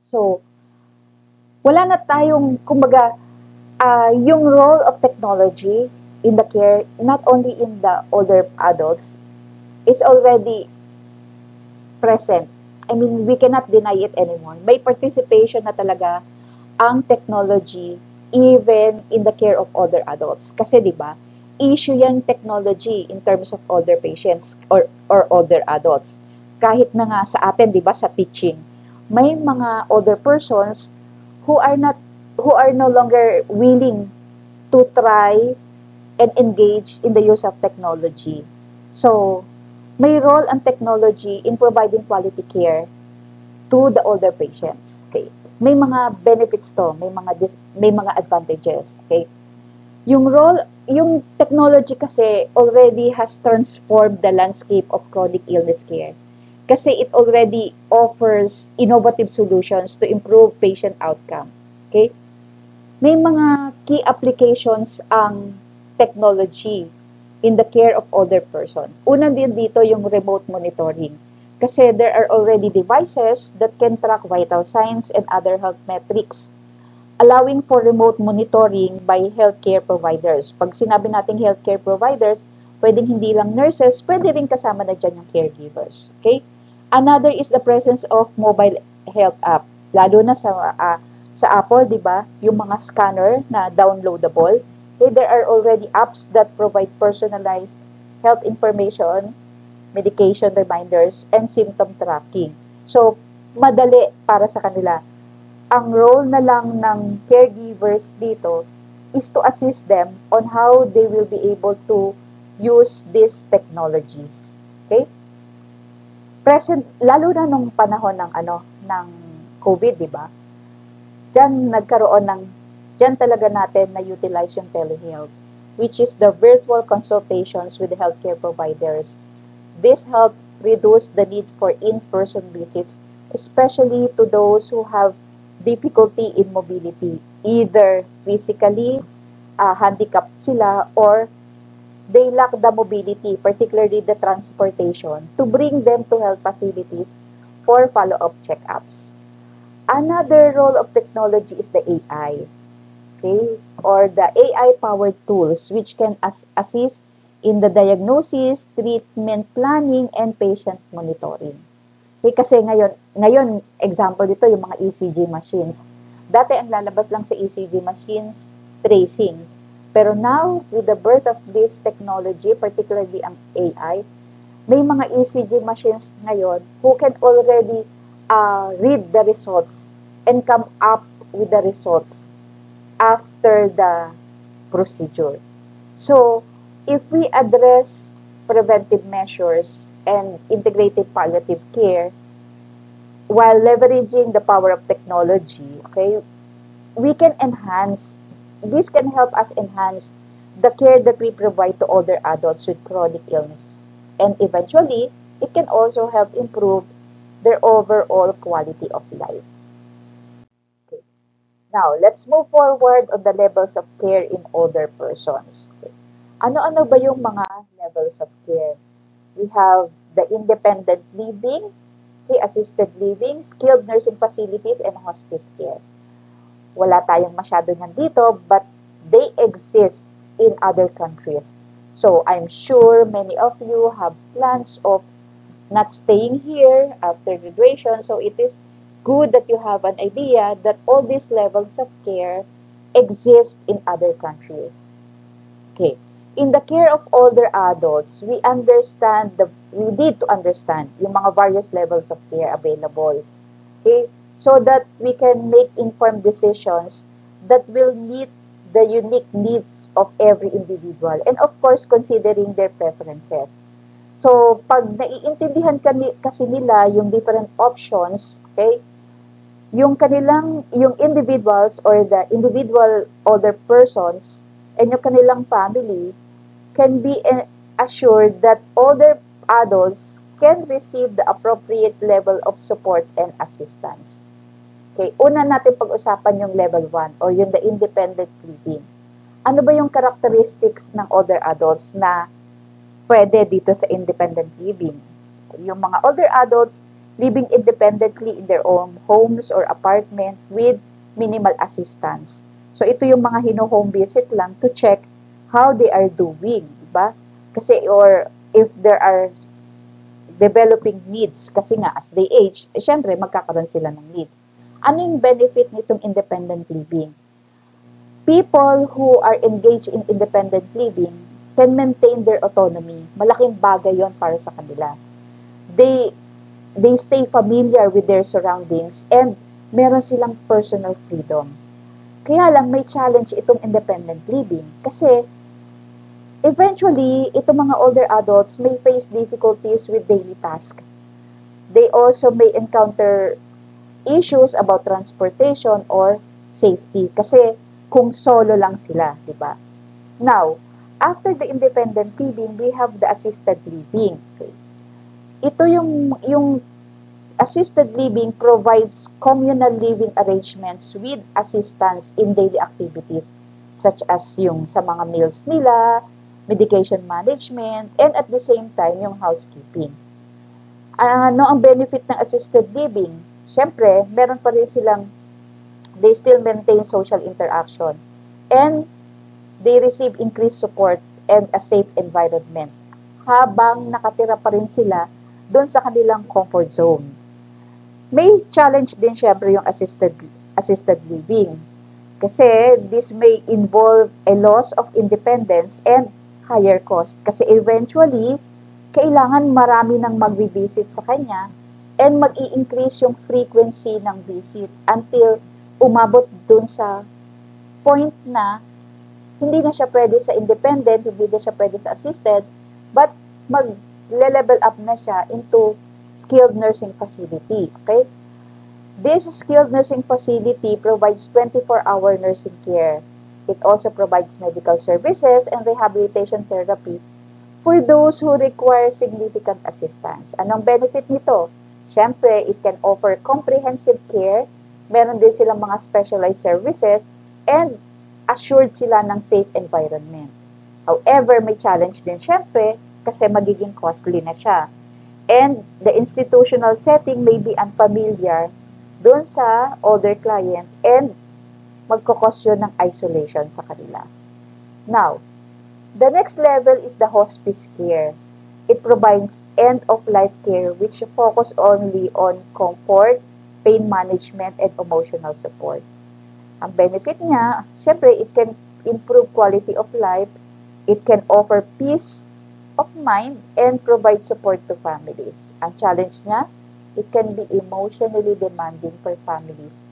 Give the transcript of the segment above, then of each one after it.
So, wala na tayong, kumbaga, yung role of technology in the care, not only in the older adults, is already present. I mean, we cannot deny it anymore. May participation na talaga ang technology even in the care of older adults. Kasi 'di ba, issue yung technology in terms of older patients or older adults. Kahit na nga sa atin, 'di ba, sa teaching, may mga older persons who are not who are no longer willing to try and engage in the use of technology. So, may role ang technology in providing quality care to the older patients. Okay? May mga benefits to, may mga advantages. Okay? Yung technology kasi already has transformed the landscape of chronic illness care. Kasi it already offers innovative solutions to improve patient outcome. Okay? May mga key applications ang technology in the care of older persons. Una din dito yung remote monitoring. Kasi there are already devices that can track vital signs and other health metrics, allowing for remote monitoring by healthcare providers. Pag sinabi nating healthcare providers, pwedeng hindi lang nurses, pwede rin kasama na dyan yung caregivers. Okay? Another is the presence of mobile health app. Lalo na sa Apple, di ba? Yung mga scanner na downloadable. Okay, there are already apps that provide personalized health information, medication reminders, and symptom tracking. So, madali para sa kanila. Ang role na lang ng caregivers dito is to assist them on how they will be able to use these technologies. Okay? Present, lalo na nung panahon ng COVID, di ba? Diyan talaga natin na utilize yung telehealth, which is the virtual consultations with the healthcare providers. This helped reduce the need for in-person visits, especially to those who have difficulty in mobility, either physically, handicapped sila, or they lack the mobility, particularly the transportation, to bring them to health facilities for follow-up checkups. Another role of technology is the AI, okay, or the AI-powered tools which can assist in the diagnosis, treatment planning, and patient monitoring. Okay, kasi ngayon, example dito, yung mga ECG machines. Dati ang lalabas lang sa ECG machines, tracings. Pero now, with the birth of this technology, particularly ang AI, may mga ECG machines ngayon who can already read the results and come up with the results after the procedure. So, if we address preventive measures and integrated palliative care while leveraging the power of technology, okay, this can help us enhance the care that we provide to older adults with chronic illness. And eventually, it can also help improve their overall quality of life. Okay. Now, let's move forward on the levels of care in older persons. Okay. Ano-ano ba yung mga levels of care? We have the independent living, the assisted living, skilled nursing facilities, and hospice care. Wala tayong masyado niyan dito, but they exist in other countries. So, I'm sure many of you have plans of not staying here after graduation. So, it is good that you have an idea that all these levels of care exist in other countries. Okay. In the care of older adults, we need to understand yung mga various levels of care available. Okay? So that we can make informed decisions that will meet the unique needs of every individual. And of course, considering their preferences. So, pag naiintindihan kasi nila yung different options, okay, yung individuals or the individual older persons and yung kanilang family can be assured that older adults can receive the appropriate level of support and assistance. Okay, una natin pag-usapan yung level 1 or yung the independent living. Ano ba yung characteristics ng older adults na pwede dito sa independent living? So, yung mga older adults living independently in their own homes or apartment with minimal assistance. So ito yung mga hino-home visit lang to check how they are doing, diba? Kasi or if there are developing needs, kasi nga as they age, syempre magkakaroon sila ng needs. Ano yung benefit nitong independent living? People who are engaged in independent living can maintain their autonomy. Malaking bagay yon para sa kanila. They stay familiar with their surroundings and meron silang personal freedom. Kaya lang may challenge itong independent living kasi eventually, itong mga older adults may face difficulties with daily tasks. They also may encounter issues about transportation or safety kasi kung solo lang sila, di ba? Now, after the independent living, we have the assisted living. Okay? Ito yung assisted living provides communal living arrangements with assistance in daily activities such as yung sa mga meals nila, medication management, and at the same time, yung housekeeping. Ano ang benefit ng assisted living? Siyempre, meron pa rin silang, they still maintain social interaction, and they receive increased support and a safe environment habang nakatira pa rin sila doon sa kanilang comfort zone. May challenge din siyempre yung assisted living kasi this may involve a loss of independence and higher cost. Kasi eventually, kailangan marami nang magbi-visit sa kanya and mag-i-increase yung frequency ng visit until umabot dun sa point na hindi na siya pwede sa independent, hindi na siya pwede sa assisted, but mag-level up na siya into skilled nursing facility. Okay? This skilled nursing facility provides 24-hour nursing care. It also provides medical services and rehabilitation therapy for those who require significant assistance. Anong benefit nito? Siyempre, it can offer comprehensive care, meron din silang mga specialized services, and assured sila ng safe environment. However, may challenge din siyempre kasi magiging costly na siya. And the institutional setting may be unfamiliar doon sa older client and magkakos yun ng isolation sa kanila. Now, the next level is the hospice care. It provides end-of-life care which focus only on comfort, pain management, and emotional support. Ang benefit niya, syempre, it can improve quality of life, it can offer peace of mind, and provide support to families. Ang challenge niya, it can be emotionally demanding for families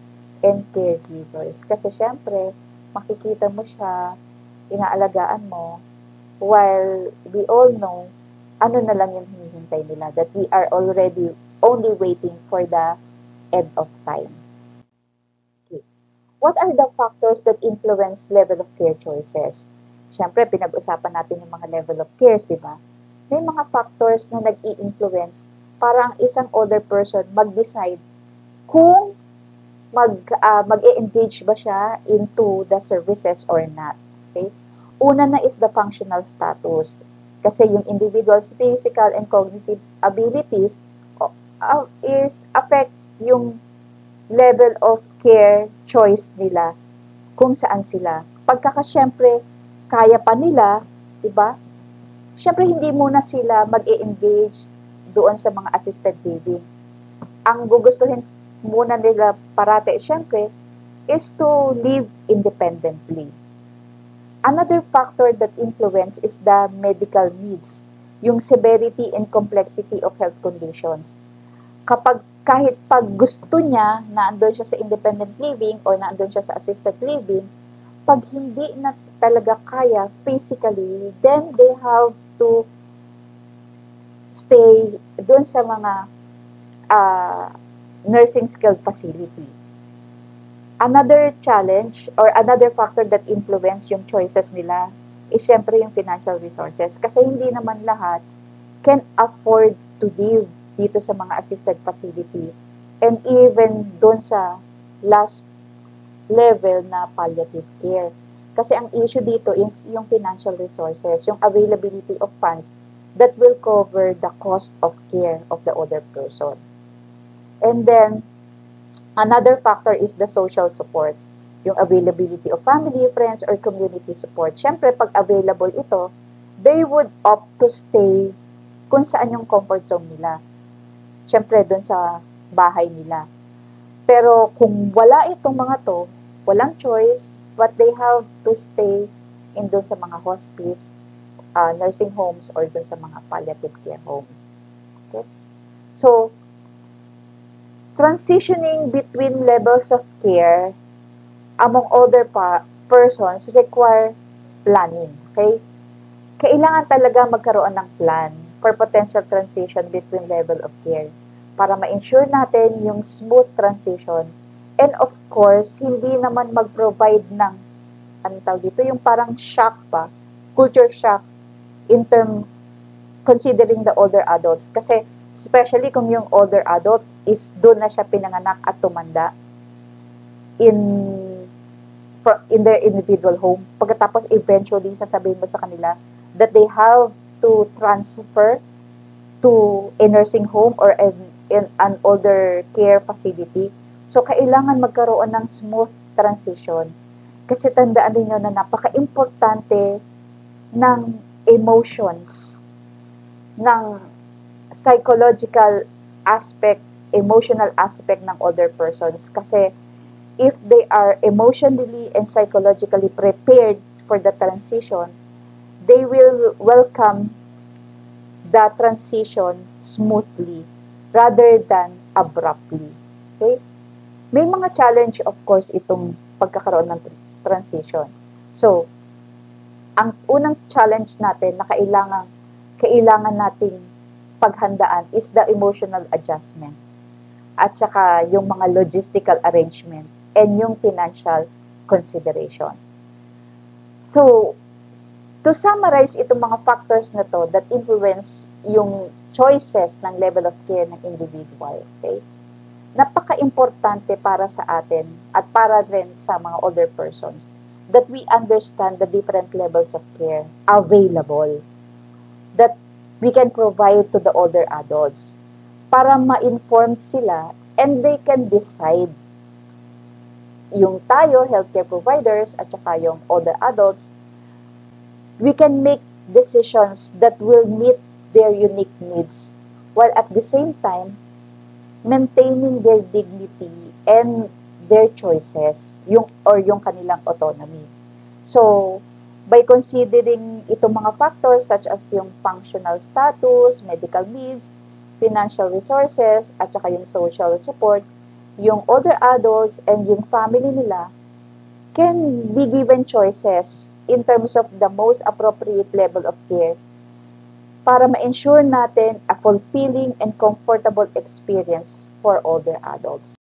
and caregivers. Kasi syempre, makikita mo siya, inaalagaan mo, while we all know, ano na lang yung hinihintay nila, that we are already only waiting for the end of time. Okay. What are the factors that influence level of care choices? Syempre, pinag-usapan natin yung mga level of cares, di ba? May mga factors na nag-i-influence para ang isang older person mag-decide kung mag-e-engage ba siya into the services or not. Okay? Una na is the functional status. Kasi yung individual's physical and cognitive abilities is affect yung level of care choice nila kung saan sila. Pagkakasyempre, kaya pa nila, diba? Syempre, hindi muna sila mag-e-engage doon sa mga assisted living. Ang gugustuhin muna nila parate, syempre, is to live independently. Another factor that influence is the medical needs, yung severity and complexity of health conditions. Kahit pag gusto niya na andun siya sa independent living or na andun siya sa assisted living, pag hindi na talaga kaya physically, then they have to stay doon sa mga nursing skilled facility. Another challenge or another factor that influence yung choices nila is syempre yung financial resources. Kasi hindi naman lahat can afford to live dito sa mga assisted facility and even doon sa last level na palliative care. Kasi ang issue dito is yung financial resources, yung availability of funds that will cover the cost of care of the older person. And then, another factor is the social support. Yung availability of family, friends, or community support. Siyempre, pag available ito, they would opt to stay kung saan yung comfort zone nila. Siyempre, dun sa bahay nila. Pero kung wala itong mga to, walang choice, but they have to stay in dun sa mga hospice, nursing homes, or dun sa mga palliative care homes. Okay? So, transitioning between levels of care among older persons require planning. Okay? Kailangan talaga magkaroon ng plan for potential transition between level of care para ma-ensure natin yung smooth transition. And of course, hindi naman mag-provide ng, anong tawag dito, yung parang shock pa, culture shock in term considering the older adults. Kasi especially kung yung older adult is doon na siya pinanganak at tumanda in their individual home. Pagkatapos eventually sasabihin mo sa kanila that they have to transfer to a nursing home or in an older care facility. So, kailangan magkaroon ng smooth transition. Kasi tandaan din nyo na napaka-importante ng emotions, ng psychological aspect, emotional aspect ng older persons. Kasi if they are emotionally and psychologically prepared for the transition, they will welcome the transition smoothly rather than abruptly. Okay? May mga challenge, of course, itong pagkakaroon ng transition. So, ang unang challenge natin na kailangan nating paghandaan is the emotional adjustment at saka yung mga logistical arrangement and yung financial considerations. So, to summarize itong mga factors na to that influence yung choices ng level of care ng individual, okay? Napaka-importante para sa atin at para rin sa mga older persons that we understand the different levels of care available that we can provide to the older adults para ma-inform sila and they can decide. Yung tayo, healthcare providers, at saka yung older adults, we can make decisions that will meet their unique needs while at the same time maintaining their dignity and their choices yung kanilang autonomy. So, by considering itong mga factors such as yung functional status, medical needs, financial resources, at saka yung social support, yung older adults and yung family nila can be given choices in terms of the most appropriate level of care para ma-ensure natin a fulfilling and comfortable experience for older adults.